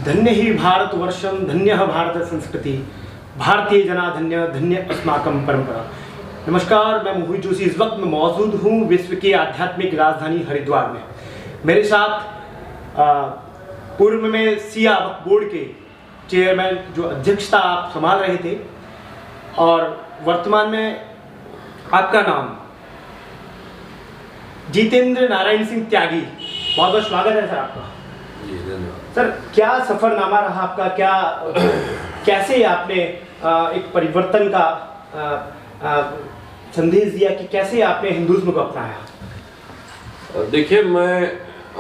धन्य ही भारतवर्षम धन्य भारत संस्कृति भारतीय जना धन्य धन्य अस्माकं परंपरा। नमस्कार, मैं मोहित जोशी इस वक्त मैं मौजूद हूँ विश्व की आध्यात्मिक राजधानी हरिद्वार में। मेरे साथ पूर्व में शिया वक्फ बोर्ड के चेयरमैन जो अध्यक्षता आप संभाल रहे थे और वर्तमान में आपका नाम जितेंद्र नारायण सिंह त्यागी, बहुत बहुत स्वागत है सर आपका। जी धन्यवाद। सर, क्या सफरनामा रहा आपका, कैसे आपने एक परिवर्तन का संदेश दिया कि कैसे आपने हिंदुइज्म को अपनाया? देखिए, मैं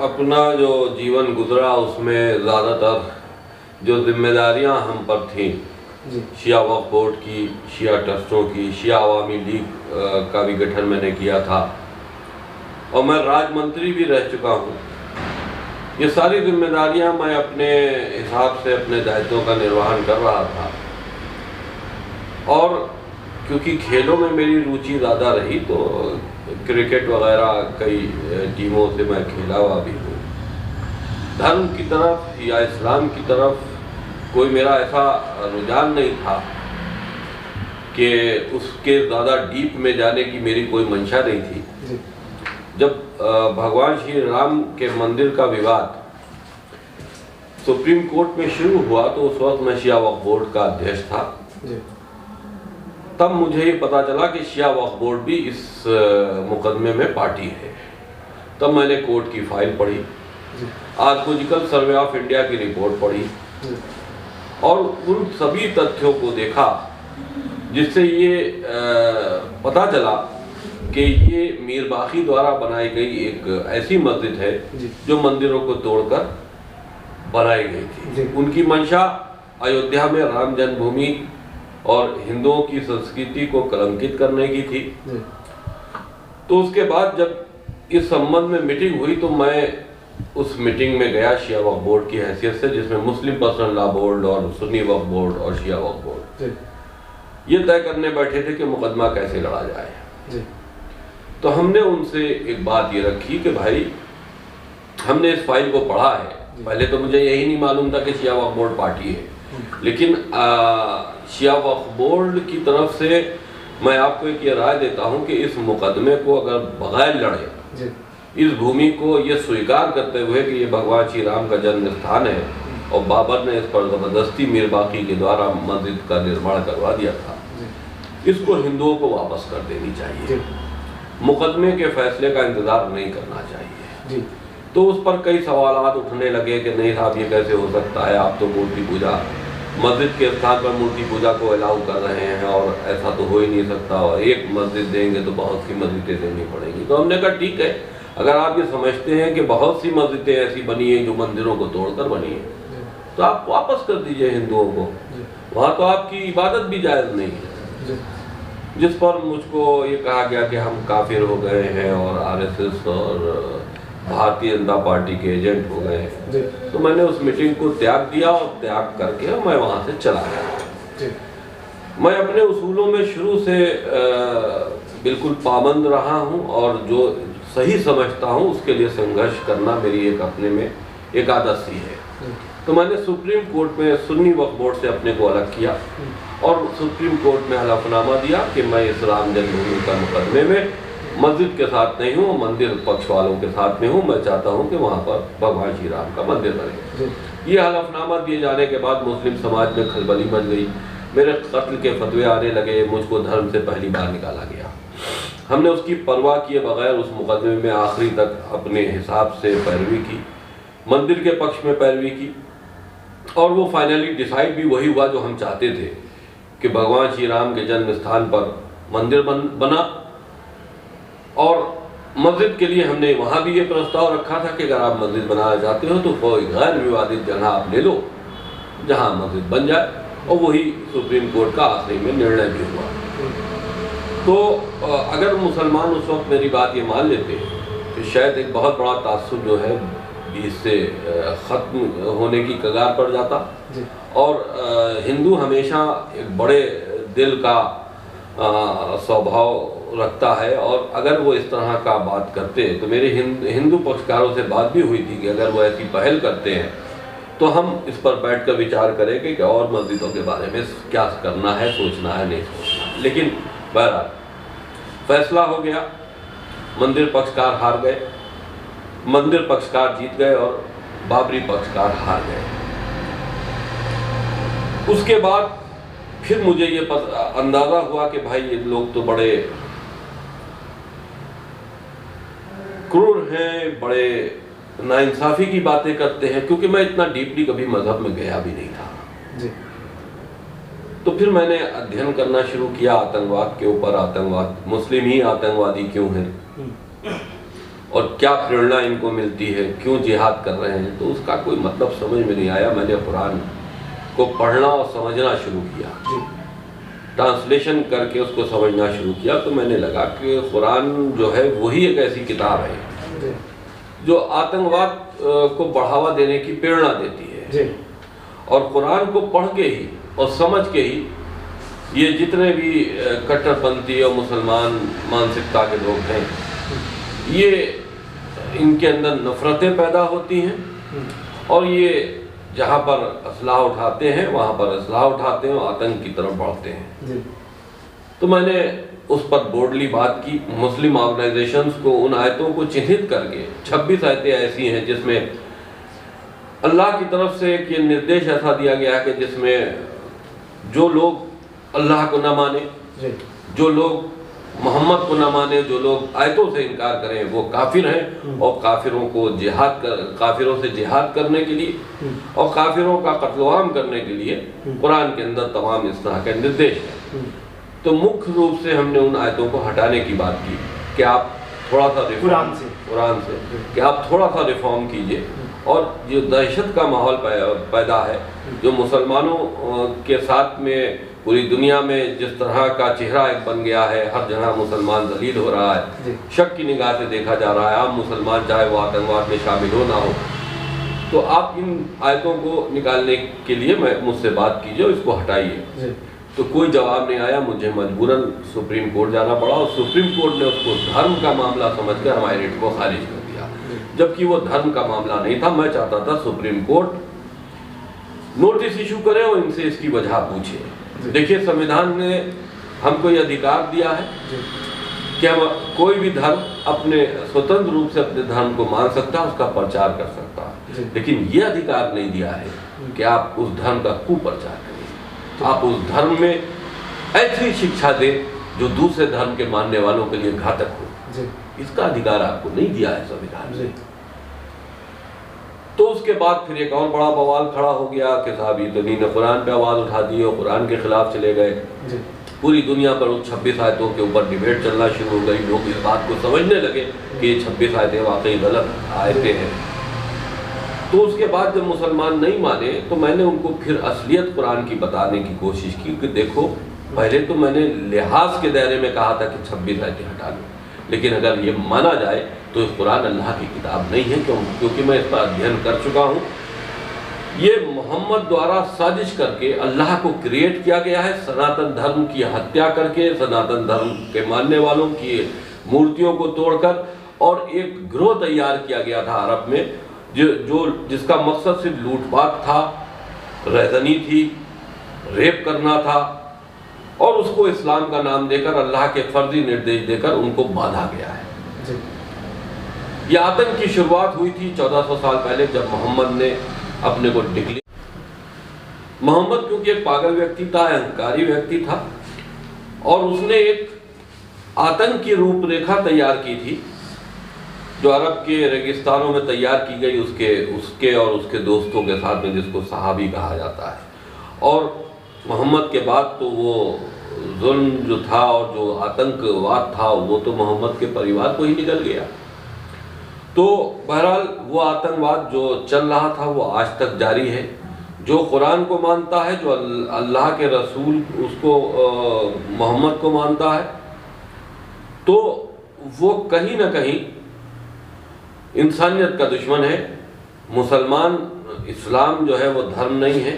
अपना जो जीवन गुजरा उसमें ज़्यादातर जो जिम्मेदारियां हम पर थीं, शिया वक्फ बोर्ड की, शिया ट्रस्टों की, शिया अवामी लीग का भी गठन मैंने किया था और मैं राज्य भी रह चुका हूँ। ये सारी जिम्मेदारियां मैं अपने हिसाब से अपने दायित्वों का निर्वहन कर रहा था और क्योंकि खेलों में मेरी रुचि ज़्यादा रही तो क्रिकेट वगैरह कई टीमों से मैं खेला हुआ भी हूँ। धर्म की तरफ या इस्लाम की तरफ कोई मेरा ऐसा रुझान नहीं था कि उसके ज़्यादा डीप में जाने की मेरी कोई मंशा नहीं थी। जब भगवान श्री राम के मंदिर का विवाद सुप्रीम कोर्ट में शुरू हुआ तो उस वक्त मैं शिया वक्फ बोर्ड का अध्यक्ष था। तब मुझे ये पता चला कि शिया वक्फ बोर्ड भी इस मुकदमे में पार्टी है। तब मैंने कोर्ट की फाइल पढ़ी, आर्कोलॉजिकल सर्वे ऑफ इंडिया की रिपोर्ट पढ़ी और उन सभी तथ्यों को देखा जिससे ये पता चला कि ये मीर बाकी द्वारा बनाई गई एक ऐसी मस्जिद है जो मंदिरों को तोड़कर बनाई गई थी। उनकी मंशा अयोध्या में राम जन्मभूमि और हिंदुओं की संस्कृति को कलंकित करने की थी। तो उसके बाद जब इस संबंध में मीटिंग हुई तो मैं उस मीटिंग में गया शिया वक्फ बोर्ड की हैसियत से, जिसमें मुस्लिम पर्सनल लॉ बोर्ड और सुन्नी वक्फ बोर्ड और शिया वक्फ बोर्ड ये तय करने बैठे थे कि मुकदमा कैसे लड़ा जाए। तो हमने उनसे एक बात ये रखी कि भाई, हमने इस फाइल को पढ़ा है। पहले तो मुझे यही नहीं मालूम था कि शिया वक्फ बोर्ड पार्टी है, लेकिन शिया वक्फ बोर्ड की तरफ से मैं आपको एक ये राय देता हूँ कि इस मुकदमे को अगर बगैर लड़े, इस भूमि को ये स्वीकार करते हुए कि ये भगवान श्री राम का जन्म स्थान है और बाबर ने इस पर जबरदस्ती मीर बाकी के द्वारा मस्जिद का निर्माण करवा दिया था, इसको हिंदुओं को वापस कर देनी चाहिए। मुकदमे के फैसले का इंतजार नहीं करना चाहिए। तो उस पर कई सवालात उठने लगे कि नहीं साहब, ये कैसे हो सकता है, आप तो मूर्ति पूजा मस्जिद के स्थान पर मूर्ति पूजा को अलाउ कर रहे हैं और ऐसा तो हो ही नहीं सकता, और एक मस्जिद देंगे तो बहुत सी मस्जिदें देनी पड़ेंगी। तो हमने कहा ठीक है, अगर आप ये समझते हैं कि बहुत सी मस्जिदें ऐसी बनी हैं जो मंदिरों को तोड़कर बनी है तो आप वापस कर दीजिए हिंदुओं को, वहाँ तो आपकी इबादत भी जायज़ नहीं है। जिस पर मुझको ये कहा गया कि हम काफिर हो गए हैं और आरएसएस और भारतीय जनता पार्टी के एजेंट हो गए हैं। तो मैंने उस मीटिंग को त्याग दिया और त्याग करके मैं वहाँ से चला गया। मैं अपने उसूलों में शुरू से बिल्कुल पाबंद रहा हूँ और जो सही समझता हूँ उसके लिए संघर्ष करना मेरी एक अपने में एक आदत सी है। तो मैंने सुप्रीम कोर्ट में सुन्नी वक्फ बोर्ड से अपने को अलग किया और सुप्रीम कोर्ट में हलफनामा दिया कि मैं इस राम जन्मभूमि का मुकदमे में मस्जिद के साथ नहीं हूँ, मंदिर पक्ष वालों के साथ में हूँ। मैं चाहता हूँ कि वहाँ पर भगवान श्री राम का मंदिर बने। ये हलफनामा दिए जाने के बाद मुस्लिम समाज में खलबली मच गई, मेरे कत्ल के फतवे आने लगे, मुझको धर्म से पहली बार निकाला गया। हमने उसकी परवाह किए बगैर उस मुकदमे में आखिरी तक अपने हिसाब से पैरवी की, मंदिर के पक्ष में पैरवी की और वो फाइनली डिसाइड भी वही हुआ जो हम चाहते थे कि भगवान श्री राम के जन्म स्थान पर मंदिर बना। और मस्जिद के लिए हमने वहाँ भी ये प्रस्ताव रखा था कि अगर आप मस्जिद बनाना चाहते हो तो कोई गैर विवादित जगह आप ले लो जहाँ मस्जिद बन जाए, और वही सुप्रीम कोर्ट का आखिरी में निर्णय भी हुआ। तो अगर मुसलमान उस वक्त मेरी बात ये मान लेते तो शायद एक बहुत बड़ा तासुब जो है इससे ख़त्म होने की कगार पर जाता और हिंदू हमेशा एक बड़े दिल का स्वभाव रखता है और अगर वो इस तरह का बात करते तो मेरे हिंदू पक्षकारों से बात भी हुई थी कि अगर वो ऐसी पहल करते हैं तो हम इस पर बैठकर विचार करेंगे कि और मस्जिदों के बारे में क्या करना है, सोचना है, नहीं सोचना है। लेकिन बहरहाल फैसला हो गया, मंदिर पक्षकार हार गए, मंदिर पक्षकार जीत गए और बाबरी पक्षकार हार गए। उसके बाद फिर मुझे ये अंदाजा हुआ कि भाई ये लोग तो बड़े क्रूर हैं, बड़े नाइंसाफी की बातें करते हैं, क्योंकि मैं इतना डीपली कभी मजहब में गया भी नहीं था जी। तो फिर मैंने अध्ययन करना शुरू किया आतंकवाद के ऊपर। आतंकवाद, मुस्लिम ही आतंकवादी क्यों हैं और क्या प्रेरणा इनको मिलती है, क्यों जिहाद कर रहे हैं, तो उसका कोई मतलब समझ में नहीं आया। मैंने कुरान को पढ़ना और समझना शुरू किया, ट्रांसलेशन करके उसको समझना शुरू किया। तो मैंने लगा कि कुरान जो है वही एक ऐसी किताब है जो आतंकवाद को बढ़ावा देने की प्रेरणा देती है। और कुरान को पढ़ के ही और समझ के ही ये जितने भी कट्टरपंथी और मुसलमान मानसिकता के लोग हैं, ये इनके अंदर नफरतें पैदा होती हैं और ये जहाँ पर असलाह उठाते हैं वहाँ पर असलाह उठाते हैं और आतंक की तरफ बढ़ते हैं। तो मैंने उस पर बोर्डली बात की। मुस्लिम ऑर्गेनाइजेशंस को उन आयतों को चिन्हित करके 26 आयतें ऐसी हैं जिसमें अल्लाह की तरफ से एक ये निर्देश ऐसा दिया गया है कि जिसमें जो लोग अल्लाह को न माने, जो लोग मोहम्मद को न माने, जो लोग आयतों से इनकार करें वो काफिर हैं और काफिरों को काफिरों से जिहाद करने के लिए और काफिरों का कत्लेआम करने के लिए कुरान के अंदर तमाम इस तरह के निर्देश हैं। तो मुख्य रूप से हमने उन आयतों को हटाने की बात की कि आप थोड़ा सा कुरान से कि आप थोड़ा सा रिफॉर्म कीजिए। और जो दहशत का माहौल पैदा है, जो मुसलमानों के साथ में पूरी दुनिया में जिस तरह का चेहरा एक बन गया है, हर जगह मुसलमान दलील हो रहा है, शक की निगाह से देखा जा रहा है, आम मुसलमान चाहे वो आतंकवाद में शामिल हो ना हो, तो आप इन आयतों को निकालने के लिए मुझसे बात कीजिए, इसको हटाइए। तो कोई जवाब नहीं आया। मुझे मजबूरन सुप्रीम कोर्ट जाना पड़ा और सुप्रीम कोर्ट ने उसको धर्म का मामला समझकर हमारे रिट को खारिज कर दिया, जबकि वो धर्म का मामला नहीं था। मैं चाहता था सुप्रीम कोर्ट नोटिस इशू करे और इनसे इसकी वजह पूछे। देखिए, संविधान ने हमको ये अधिकार दिया है कि हम कोई भी धर्म अपने स्वतंत्र रूप से अपने धर्म को मान सकता है, उसका प्रचार कर सकता है, लेकिन ये अधिकार नहीं दिया है कि आप उस धर्म का कुप्रचार करें, आप उस धर्म में ऐसी शिक्षा दें जो दूसरे धर्म के मानने वालों के लिए घातक हो। इसका अधिकार आपको नहीं दिया है संविधान ने। तो उसके बाद फिर एक और बड़ा बवाल खड़ा हो गया कि साहब ये तो इन्होंने कुरान पे आवाज उठा दी और कुरान के खिलाफ चले गए। पूरी दुनिया पर उस 26 आयतों के ऊपर डिबेट चलना शुरू हो गई। लोग इस बात को समझने लगे कि ये 26 आयतें वाकई गलत आयतें हैं। तो उसके बाद जब मुसलमान नहीं माने तो मैंने उनको फिर असलियत कुरान की बताने की कोशिश की कि देखो, पहले तो मैंने लिहाज के दायरे में कहा था कि 26 आयतें हटा लो, लेकिन अगर ये माना जाए तो कुरान अल्लाह की किताब नहीं है, क्योंकि मैं इस पर अध्ययन कर चुका हूँ। ये मोहम्मद द्वारा साजिश करके अल्लाह को क्रिएट किया गया है, सनातन धर्म की हत्या करके, सनातन धर्म के मानने वालों की मूर्तियों को तोड़कर, और एक गिरोह तैयार किया गया था अरब में जिसका मकसद सिर्फ लूटपाट था, रेज़नी थी, रेप करना था, और उसको इस्लाम का नाम देकर, अल्लाह के फर्जी निर्देश देकर उनको बांधा गया है। यह आतंक की शुरुआत हुई थी 1400 साल पहले, जब मोहम्मद ने अपने को डिक्लेयर। मोहम्मद क्योंकि एक पागल व्यक्ति था, अहंकारी व्यक्ति था, और उसने एक आतंक की रूपरेखा तैयार की थी जो अरब के रेगिस्तानों में तैयार की गई उसके और उसके दोस्तों के साथ में, जिसको सहाबी कहा जाता है। और मोहम्मद के बाद तो वो जुल्म जो था और जो आतंकवाद था वो तो मोहम्मद के परिवार को ही निकल गया। तो बहरहाल वो आतंकवाद जो चल रहा था वो आज तक जारी है। जो कुरान को मानता है, जो अल्लाह के रसूल उसको मोहम्मद को मानता है, तो वो कहीं ना कहीं इंसानियत का दुश्मन है। मुसलमान, इस्लाम जो है वो धर्म नहीं है,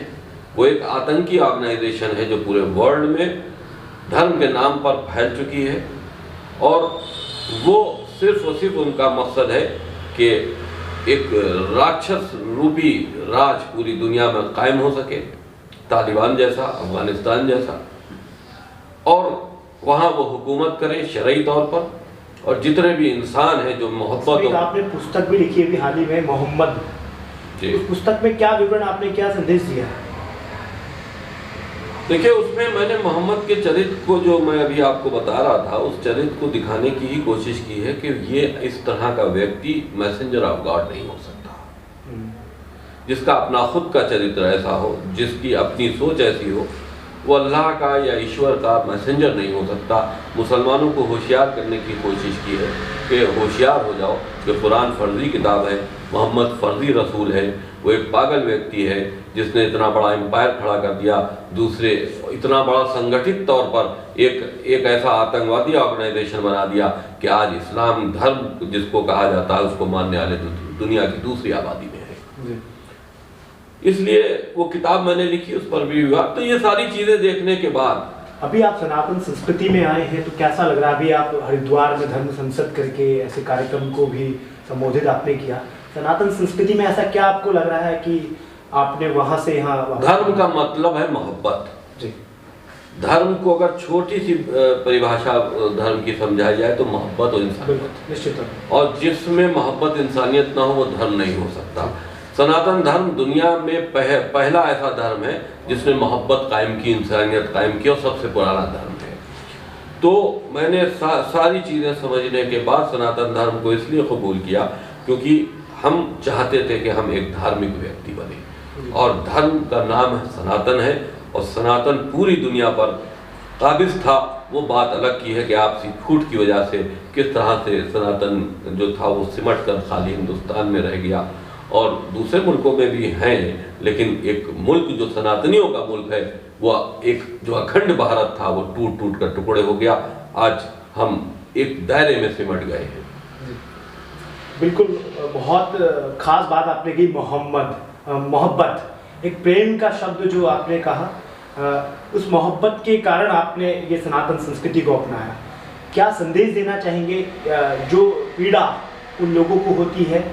वो एक आतंकी ऑर्गेनाइजेशन है जो पूरे वर्ल्ड में धर्म के नाम पर फैल चुकी है। और वो सिर्फ और सिर्फ उनका मकसद है कि एक राक्षस रूपी राज पूरी दुनिया में कायम हो सके, तालिबान जैसा, अफगानिस्तान जैसा, और वहाँ वो हुकूमत करे शरई तौर पर, और जितने भी इंसान हैं जो मोहब्बत। आपने पुस्तक भी लिखी है अभी हाल ही में, मोहम्मद जी, उस पुस्तक में क्या विवरण, आपने क्या संदेश दिया है? देखिए, उसमें मैंने मोहम्मद के चरित्र को, जो मैं अभी आपको बता रहा था, उस चरित्र को दिखाने की ही कोशिश की है कि ये इस तरह का व्यक्ति मैसेंजर ऑफ गॉड नहीं हो सकता, जिसका अपना खुद का चरित्र ऐसा हो, जिसकी अपनी सोच ऐसी हो, वो अल्लाह का या ईश्वर का मैसेंजर नहीं हो सकता। मुसलमानों को होशियार करने की कोशिश की है कि होशियार हो जाओ कि कुरान फर्जी किताब है, मोहम्मद फर्जी रसूल है, वो एक पागल व्यक्ति है जिसने इतना बड़ा एम्पायर खड़ा कर दिया, दूसरे इतना बड़ा संगठित तौर पर एक ऐसा आतंकवादी ऑर्गेनाइजेशन बना दिया कि आज इस्लाम धर्म जिसको कहा जाता है उसको मानने वाले दुनिया की दूसरी आबादी में है। इसलिए वो किताब मैंने लिखी, उस पर भी विवाद। तो ये सारी चीज़ें देखने के बाद अभी आप सनातन संस्कृति में आए हैं, तो कैसा लग रहा है? अभी आप हरिद्वार में धर्म संसद करके ऐसे कार्यक्रम को भी संबोधित आपने किया। सनातन संस्कृति में ऐसा क्या आपको लग रहा है कि आपने वहां से यहाँ? धर्म का मतलब है मोहब्बत जी। धर्म को अगर छोटी सी परिभाषा धर्म की समझाई जाए तो मोहब्बत और इंसानियत, निश्चित। और जिसमें मोहब्बत इंसानियत ना हो वो धर्म नहीं हो सकता। सनातन धर्म दुनिया में पहला ऐसा धर्म है जिसने मोहब्बत कायम की, इंसानियत कायम की, और सबसे पुराना धर्म है। तो मैंने सारी चीज़ें समझने के बाद सनातन धर्म को इसलिए कबूल किया क्योंकि हम चाहते थे कि हम एक धार्मिक व्यक्ति बने, और धर्म का नाम सनातन है, और सनातन पूरी दुनिया पर काबिज था। वो बात अलग की है कि आपसी फूट की वजह से किस तरह से सनातन जो था वो सिमट कर खाली हिंदुस्तान में रह गया, और दूसरे मुल्कों में भी हैं, लेकिन एक मुल्क जो सनातनियों का मुल्क है, वो एक जो अखंड भारत था वो टूट टूट कर टुकड़े हो गया। आज हम एक दायरे में सिमट गए हैं। बिल्कुल, बहुत खास बात आपने की। मोहब्बत, एक प्रेम का शब्द जो आपने कहा, उस मोहब्बत के कारण आपने ये सनातन संस्कृति को अपनाया। क्या संदेश देना चाहेंगे जो पीड़ा उन लोगों को होती है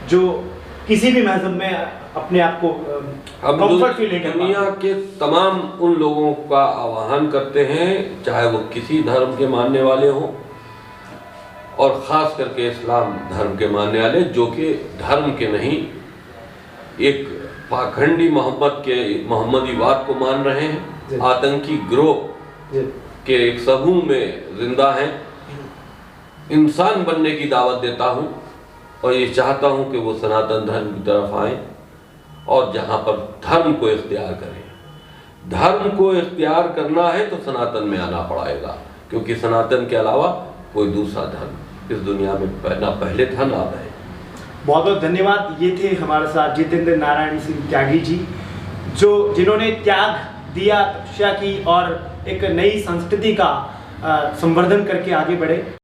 जो किसी भी मजहब में अपने आप को कंफर्ट फील नहीं कर पाते? दुनिया के तमाम उन लोगों का आह्वान करते हैं, चाहे वो किसी धर्म के मानने वाले हों, और ख़ास करके इस्लाम धर्म के मानने वाले, जो कि धर्म के नहीं, एक पाखंडी मोहम्मदीवाद को मान रहे हैं, आतंकी गिरोह के एक समूह में जिंदा हैं। इंसान बनने की दावत देता हूँ, और ये चाहता हूँ कि वो सनातन धर्म की तरफ आएँ, और जहाँ पर धर्म को इख्तियार करें। धर्म को इख्तियार करना है तो सनातन में आना पड़ेगा, क्योंकि सनातन के अलावा कोई दूसरा धर्म इस दुनिया में पहले था ना अब है। बहुत बहुत धन्यवाद। ये थे हमारे साथ जितेंद्र नारायण सिंह त्यागी जी, जिन्होंने त्याग दिया, तपस्या की, और एक नई संस्कृति का संवर्धन करके आगे बढ़े।